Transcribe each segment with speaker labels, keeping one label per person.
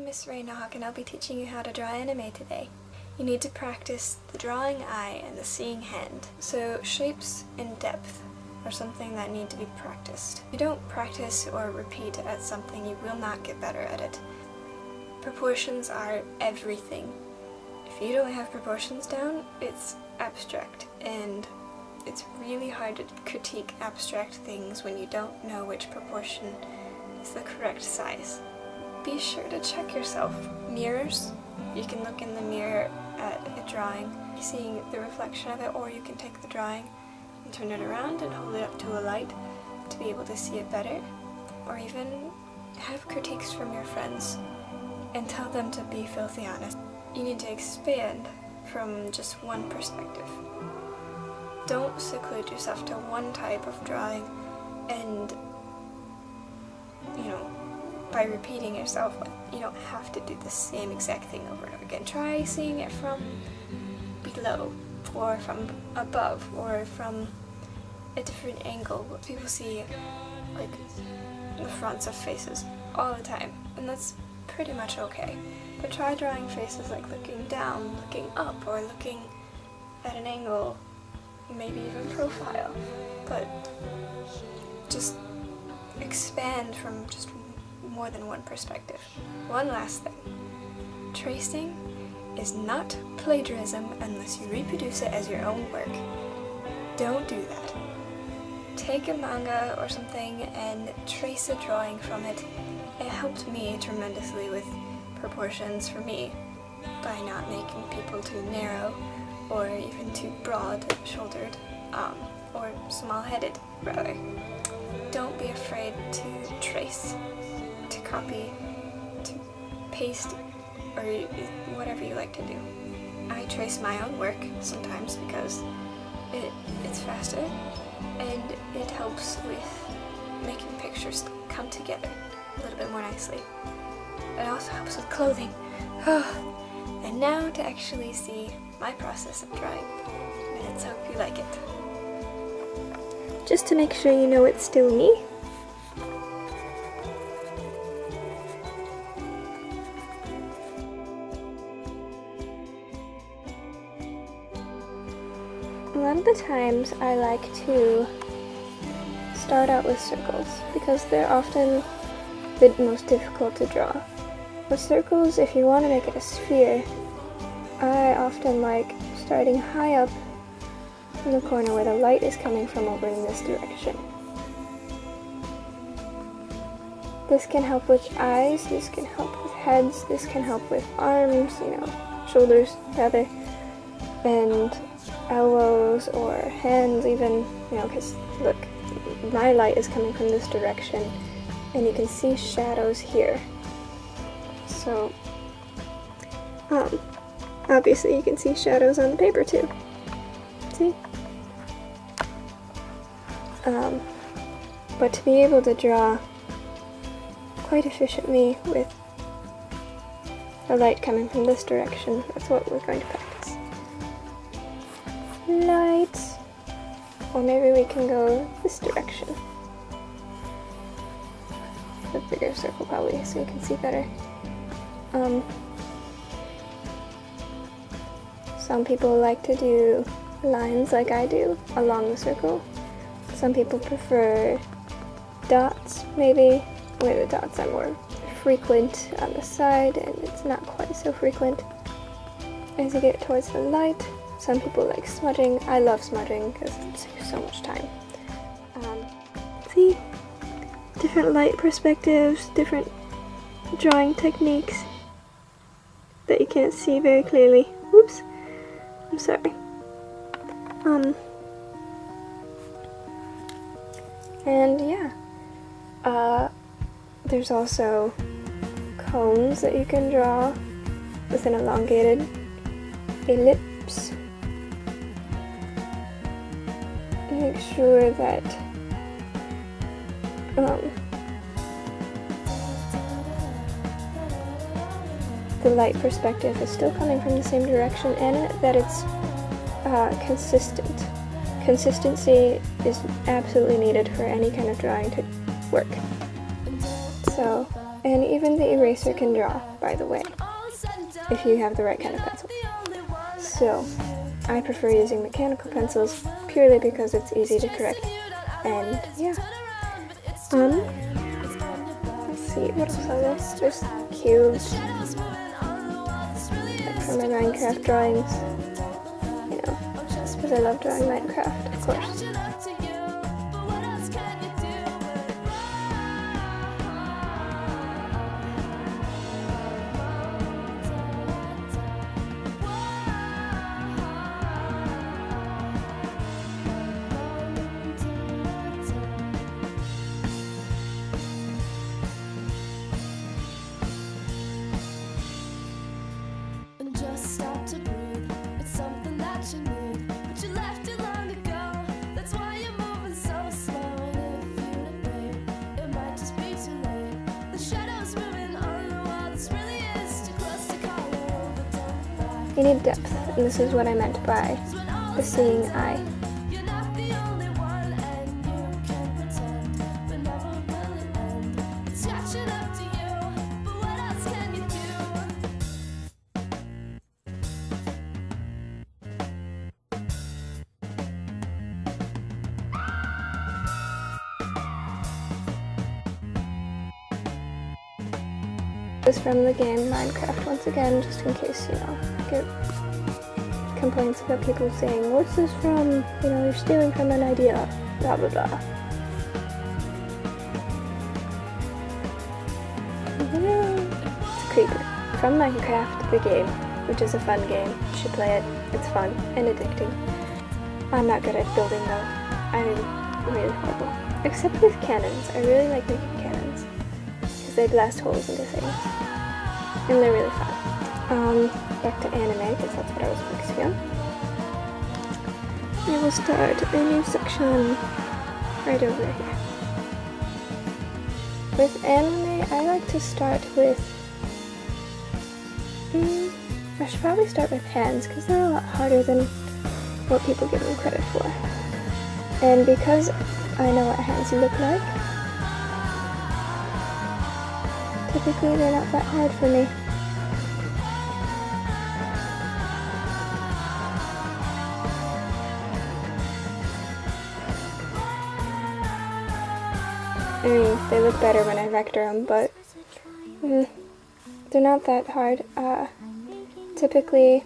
Speaker 1: I'm Miss Raynock and I'll be teaching you how to draw anime today. You need to practice the drawing eye and the seeing hand. So shapes and depth are something that need to be practiced. If you don't practice or repeat at something, you will not get better at it. Proportions are everything. If you don't have proportions down, it's abstract, and it's really hard to critique abstract things when you don't know which proportion is the correct size. Be sure to check yourself. Mirrors, you can look in the mirror at a drawing, seeing the reflection of it, or you can take the drawing and turn it around and hold it up to a light to be able to see it better, or even have critiques from your friends and tell them to be filthy honest. You need to expand from just one perspective. Don't seclude yourself to one type of drawing and, by repeating yourself, you don't have to do the same exact thing over and over again. Try seeing it from below, or from above, or from a different angle. People see, the fronts of faces all the time, and that's pretty much okay. But try drawing faces like looking down, looking up, or looking at an angle, maybe even profile. But just expand from just more than one perspective. One last thing. Tracing is not plagiarism unless you reproduce it as your own work. Don't do that. Take a manga or something and trace a drawing from it. It helped me tremendously with proportions for me by not making people too narrow or even too broad-shouldered, or small-headed, rather. Don't be afraid to trace, to copy, to paste, or whatever you like to do. I trace my own work sometimes because it's faster and it helps with making pictures come together a little bit more nicely. It also helps with clothing. And now to actually see my process of drawing. Let's hope you like it. Just to make sure you know it's still me, a lot of the times I like to start out with circles because they're often the most difficult to draw. With circles, if you want to make it a sphere, I often like starting high up in the corner where the light is coming from over in this direction. This can help with eyes, this can help with heads, this can help with arms, shoulders rather, and elbows or hands even, because look, my light is coming from this direction and you can see shadows here. So, obviously you can see shadows on the paper too. See? But to be able to draw quite efficiently with the light coming from this direction, that's what we're going to practice. Light, or maybe we can go this direction. A bigger circle probably, so you can see better. Some people like to do lines like I do along the circle. Some people prefer dots, maybe, where the dots are more frequent on the side and it's not quite so frequent as you get towards the light. Some people like smudging. I love smudging because it saves so much time. See? Different light perspectives, different drawing techniques that you can't see very clearly. Oops, I'm sorry. And yeah, there's also cones that you can draw with an elongated ellipse. Make sure that the light perspective is still coming from the same direction and that it's consistent. Consistency is absolutely needed for any kind of drawing to work. So And even the eraser can draw, by the way, if you have the right kind of pencil. So, I prefer using mechanical pencils purely because it's easy to correct. And yeah. Let's see, what else are there? There's cubes. Like from my Minecraft drawings. You know, because I love drawing Minecraft, of course. You need depth, and this is what I meant by the seeing eye. This is from the game Minecraft once again, just in case, you know, get complaints about people saying, what's this from? You know, you're stealing from an idea, blah blah blah. It's a creeper. From Minecraft, the game, which is a fun game. You should play it. It's fun and addicting. I'm not good at building though. I'm really horrible. Except with cannons. I really like making cannons. Because they blast holes into things. And they're really fun. Back to anime, because that's what I was focusing on. I will start a new section right over here. With anime, I like to start with... I should probably start with hands, because they're a lot harder than what people give them credit for. And because I know what hands look like, typically they're not that hard for me. I mean, they look better when I vector them, but they're not that hard. Typically,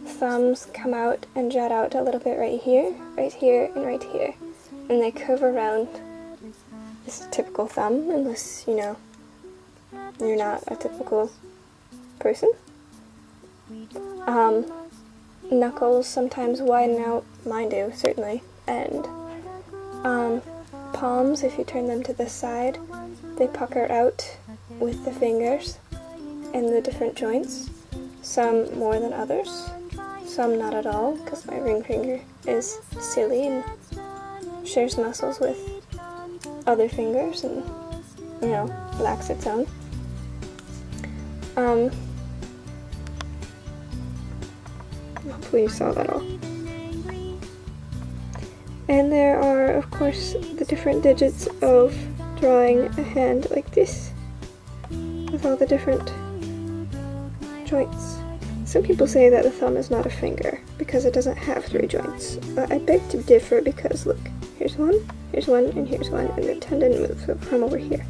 Speaker 1: thumbs come out and jut out a little bit right here, and right here. And they curve around this typical thumb, unless, you know, you're not a typical person. Knuckles sometimes widen out, mine do, certainly, and palms, if you turn them to the side, they pucker out with the fingers and the different joints, some more than others, some not at all, because my ring finger is silly and shares muscles with other fingers and, you know, lacks its own. Hopefully you saw that all. And there are, of course, the different digits of drawing a hand like this, with all the different joints. Some people say that the thumb is not a finger, because it doesn't have 3 joints. I beg to differ because, look, here's one, and here's one, and the tendon moves from over here.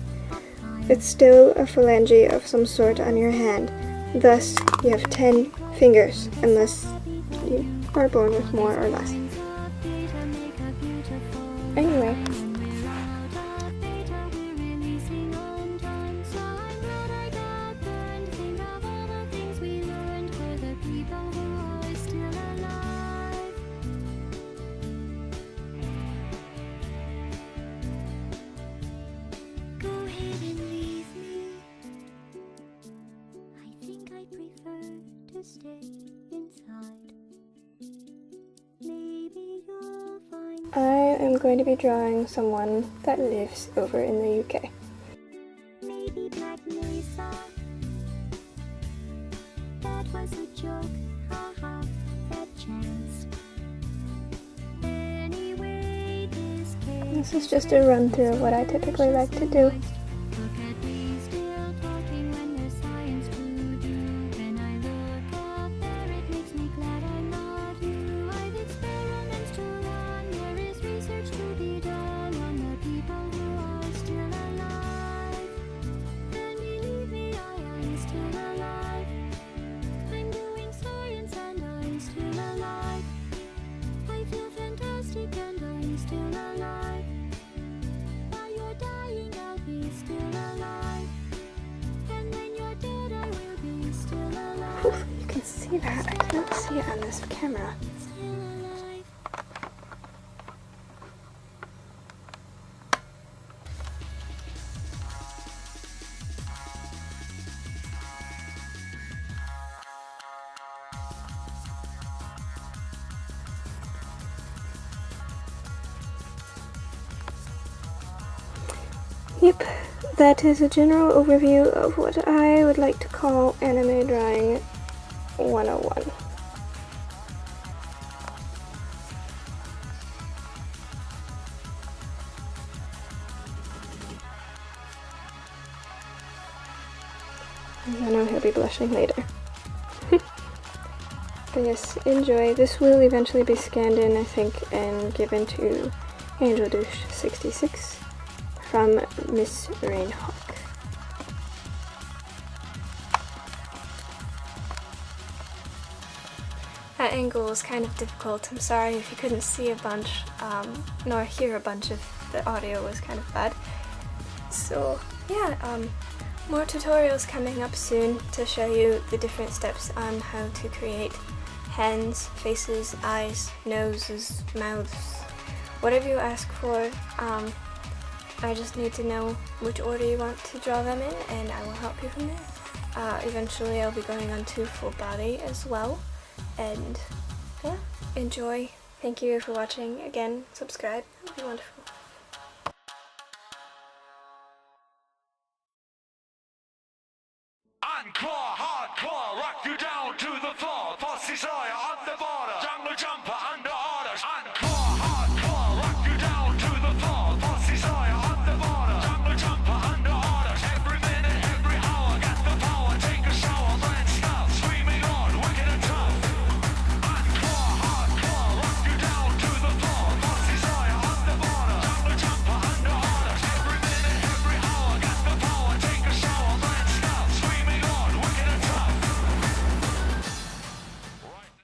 Speaker 1: It's still a phalange of some sort on your hand. Thus, you have 10 fingers, unless you are born with more or less. Anyway. I am going to be drawing someone that lives over in the UK. This is just a run through of what I typically like to do. see that? I cannot see it on this camera. Yep, that is a general overview of what I would like to call anime drawing 101. I know he'll be blushing later. But yes, enjoy. This will eventually be scanned in, I think, and given to Angel Douche 66 from Miss Rainhawk. That angle was kind of difficult. I'm sorry if you couldn't see a bunch, nor hear a bunch if the audio was kind of bad. So yeah, more tutorials coming up soon to show you the different steps on how to create hands, faces, eyes, noses, mouths, whatever you ask for. I just need to know which order you want to draw them in, and I will help you from there. Eventually I'll be going on to full body as well, and yeah, enjoy. Thank you for watching. Again, subscribe, it would be wonderful.
Speaker 2: Encore, hardcore, rock you down to the floor. Pussy Sawyer.